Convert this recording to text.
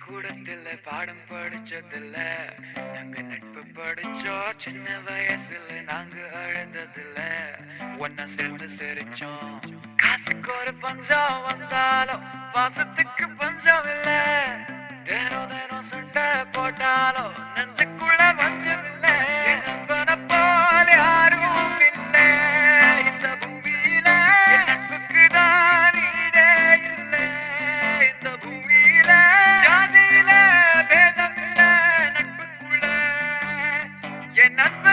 பள்ளிக்கூடத்துல பாடம் படிச்சதில்ல, நாங்க நட்பு படிச்சோம். சின்ன வயசுல நாங்க அழுததில்ல, ஒன்னா சேர்ந்து சிரிச்சோம். காசுக்கு ஒரு பஞ்சம் வந்தாலும் பாசத்துக்கு பஞ்சம் இல்ல. தினம் தினம் சண்டை போட்டாலும் நெஞ்சுக்குள்ள பஞ்சம் இல்ல. என் நண்பனை போல யாரும் இல்ல இந்த பூமியில. என் நட்புக்குதான் ஈடே இல்ல இந்த பூமியில. ஜாதியில பேதம் இல்ல நட்புக்குள்ள. என் நட்பு